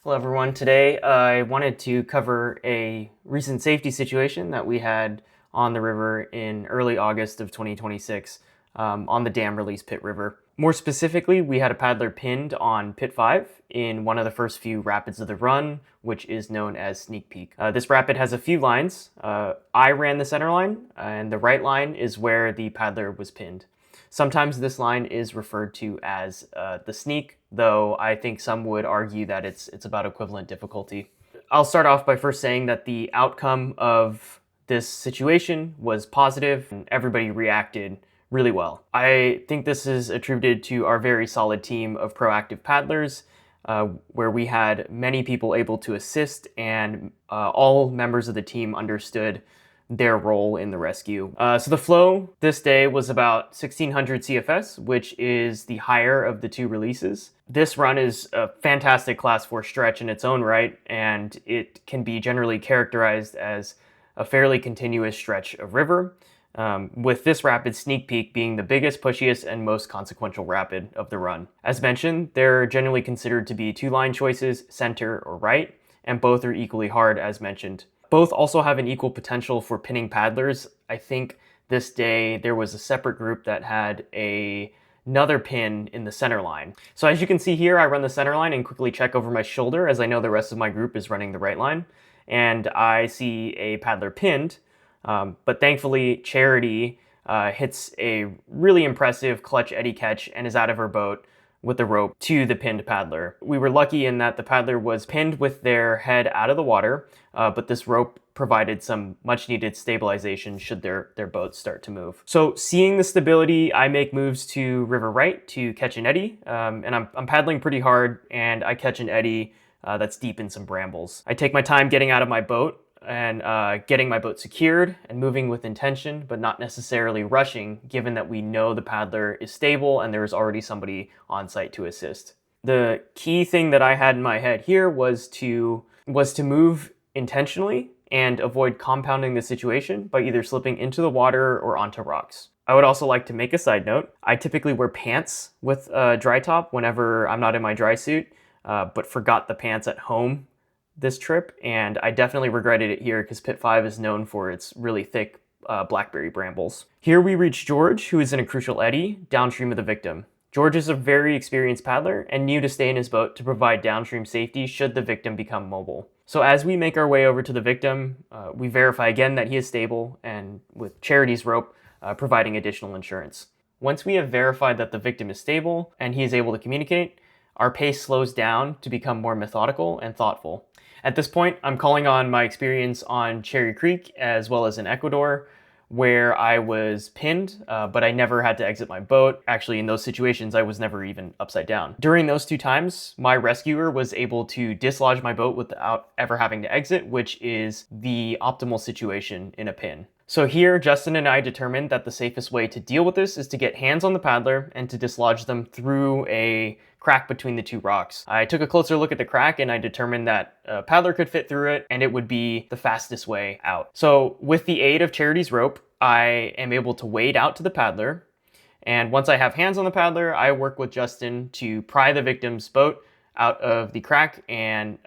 Hello everyone. Today I wanted to cover a recent safety situation that we had on the river in early August of 2026 on the dam release Pit River. More specifically, we had a paddler pinned on Pit 5 in one of the first few rapids of the run, which is known as Sneak Peak. This rapid has a few lines. I ran the center line, and the right line is where the paddler was pinned. Sometimes this line is referred to as the sneak, though I think some would argue that it's about equivalent difficulty. I'll start off by first saying that the outcome of this situation was positive and everybody reacted really well. I think this is attributed to our very solid team of proactive paddlers, where we had many people able to assist and all members of the team understood their role in the rescue. So the flow this day was about 1600 CFS, which is the higher of the two releases. This run is a fantastic class 4 stretch in its own right, and it can be generally characterized as a fairly continuous stretch of river, with this rapid Sneak Peak being the biggest, pushiest, and most consequential rapid of the run. As mentioned, they're generally considered to be two line choices, center or right, and both are equally hard as mentioned. Both also have an equal potential for pinning paddlers. I think this day there was a separate group that had another pin in the center line. So as you can see here, I run the center line and quickly check over my shoulder as I know the rest of my group is running the right line. And I see a paddler pinned, but thankfully Charity hits a really impressive clutch eddy catch and is out of her boat with the rope to the pinned paddler. We were lucky in that the paddler was pinned with their head out of the water, but this rope provided some much needed stabilization should their boat start to move. So seeing the stability, I make moves to river right to catch an eddy, and I'm paddling pretty hard and I catch an eddy that's deep in some brambles. I take my time getting out of my boat and getting my boat secured and moving with intention, but not necessarily rushing, given that we know the paddler is stable and there is already somebody on site to assist. The key thing that I had in my head here was to move intentionally and avoid compounding the situation by either slipping into the water or onto rocks. I would also like to make a side note. I typically wear pants with a dry top whenever I'm not in my dry suit, but forgot the pants at home this trip, and I definitely regretted it here because Pit 5 is known for its really thick blackberry brambles. Here we reach George, who is in a crucial eddy downstream of the victim. George is a very experienced paddler and knew to stay in his boat to provide downstream safety should the victim become mobile. So as we make our way over to the victim, we verify again that he is stable, and with Charity's rope providing additional insurance. Once we have verified that the victim is stable and he is able to communicate, our pace slows down to become more methodical and thoughtful. At this point, I'm calling on my experience on Cherry Creek as well as in Ecuador, where I was pinned, but I never had to exit my boat. Actually, in those situations, I was never even upside down. During those two times, my rescuer was able to dislodge my boat without ever having to exit, which is the optimal situation in a pin. So here, Justin and I determined that the safest way to deal with this is to get hands on the paddler and to dislodge them through a crack between the two rocks. I took a closer look at the crack and I determined that a paddler could fit through it and it would be the fastest way out. So with the aid of Charity's rope, I am able to wade out to the paddler. And once I have hands on the paddler, I work with Justin to pry the victim's boat out of the crack and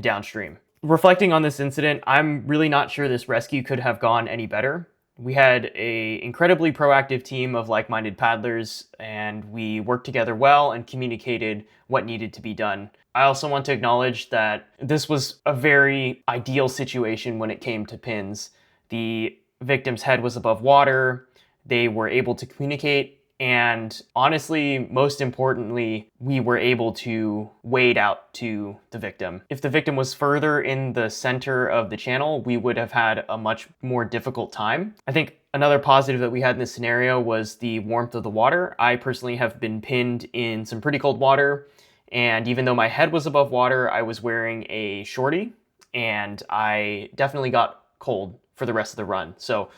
downstream. Reflecting on this incident, I'm really not sure this rescue could have gone any better. We had an incredibly proactive team of like-minded paddlers, and we worked together well and communicated what needed to be done. I also want to acknowledge that this was a very ideal situation when it came to pins. The victim's head was above water, they were able to communicate, and honestly, most importantly, we were able to wade out to the victim. If the victim was further in the center of the channel, we would have had a much more difficult time. I think another positive that we had in this scenario was the warmth of the water. I personally have been pinned in some pretty cold water, and even though my head was above water, I was wearing a shorty, and I definitely got cold for the rest of the run. So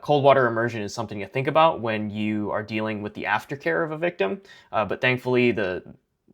cold water immersion is something to think about when you are dealing with the aftercare of a victim. But thankfully the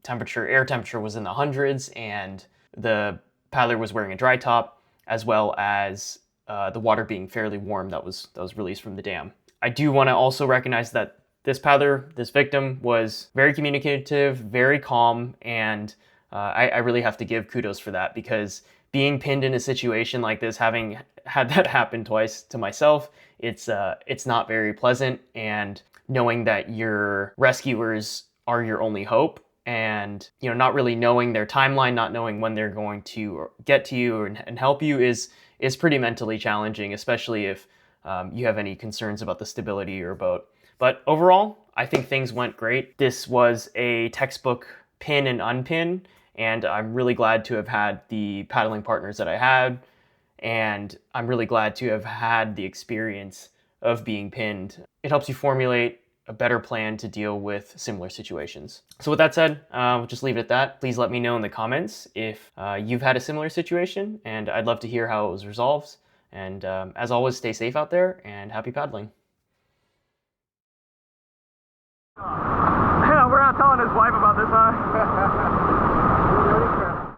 air temperature was in the hundreds, and the paddler was wearing a dry top, as well as the water being fairly warm that was released from the dam. I do want to also recognize that this victim was very communicative, very calm, and I really have to give kudos for that, because being pinned in a situation like this, having had that happen twice to myself, it's not very pleasant. And knowing that your rescuers are your only hope, and not really knowing their timeline, not knowing when they're going to get to you and help you is pretty mentally challenging, especially if you have any concerns about the stability of your boat. But overall, I think things went great. This was a textbook pin and unpin, and I'm really glad to have had the paddling partners that I had, and I'm really glad to have had the experience of being pinned. It helps you formulate a better plan to deal with similar situations. So with that said, we'll just leave it at that. Please let me know in the comments if you've had a similar situation, and I'd love to hear how it was resolved. And as always, stay safe out there and happy paddling. We're not telling his wife about